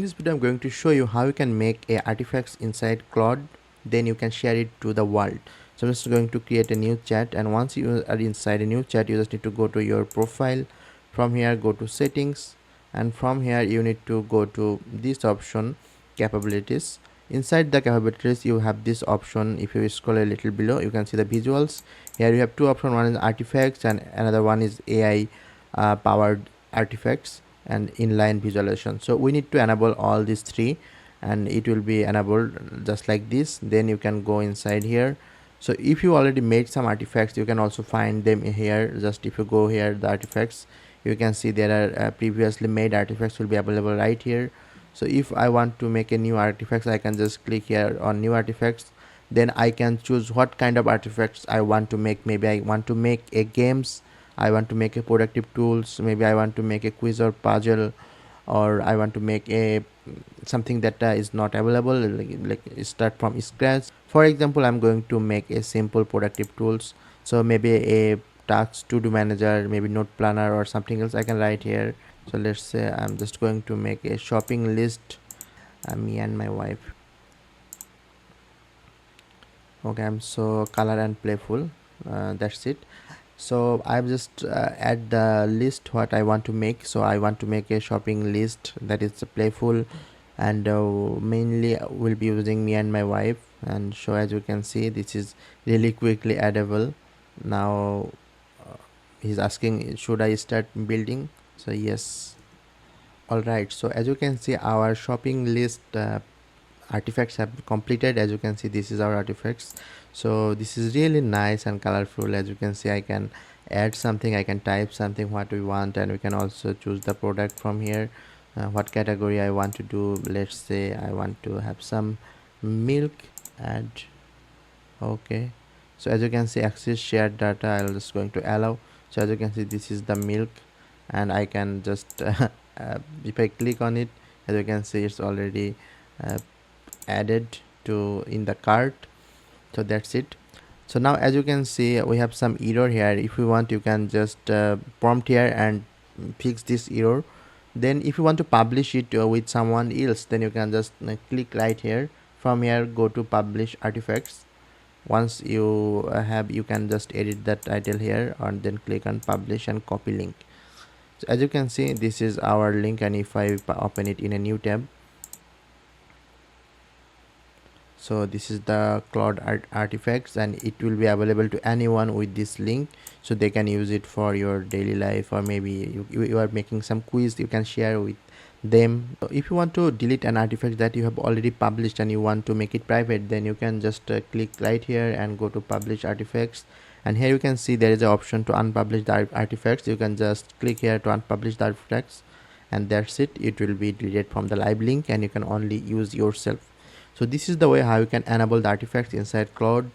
In this video I'm going to show you how you can make a artifacts inside Claude, then you can share it to the world. So I'm just going to create a new chat, and once you are inside a new chat you just need to go to your profile. From here go to settings, and from here you need to go to this option, capabilities. Inside the capabilities you have this option. If you scroll a little below you can see the visuals. Here you have two options, one is artifacts and another one is AI powered artifacts and inline visualization. So we need to enable all these three, and it will be enabled just like this. Then you can go inside here. So if you already made some artifacts you can also find them here. Just if you go here, the artifacts, you can see there are previously made artifacts will be available right here. So if I want to make a new artifacts, I can just click here on new artifacts. Then I can choose what kind of artifacts I want to make. Maybe I want to make a games, I want to make a productive tools, maybe I want to make a quiz or puzzle, or I want to make a something that is not available, like start from scratch. For example, I'm going to make a simple productive tools. So maybe a task to do manager, maybe note planner or something else I can write here. So let's say I'm just going to make a shopping list, me and my wife. Okay, I'm so color and playful, that's it. So I've just add the list what I want to make. So I want to make a shopping list that is playful, and mainly will be using me and my wife. And so as you can see, this is really quickly addable. Now he's asking should I start building, so yes. All right, so as you can see our shopping list artifacts have completed. As you can see, this is our artifacts. So this is really nice and colorful. As you can see, I can add something, I can type something what we want, and we can also choose the product from here. What category I want to do. Let's say I want to have some milk. Add. Okay, so as you can see, access shared data, I'm just going to allow. So as you can see, this is the milk, and I can just if I click on it, as you can see, it's already uh, added to in the cart. So that's it. So now as you can see, we have some error here. If you want, you can just prompt here and fix this error. Then if you want to publish it with someone else, then you can just click right here. From here go to publish artifacts. Once you have, you can just edit the title here and then click on publish and copy link. So as you can see, this is our link, and if I open it in a new tab, so this is the Claude artifacts, and it will be available to anyone with this link, so they can use it for your daily life, or maybe you are making some quiz, you can share with them. So if you want to delete an artifact that you have already published and you want to make it private, then you can just click right here and go to publish artifacts, and here you can see there is an option to unpublish the artifacts. You can just click here to unpublish the artifacts, and that's it. It will be deleted from the live link and you can only use yourself. So this is the way how you can enable the artifacts inside Claude.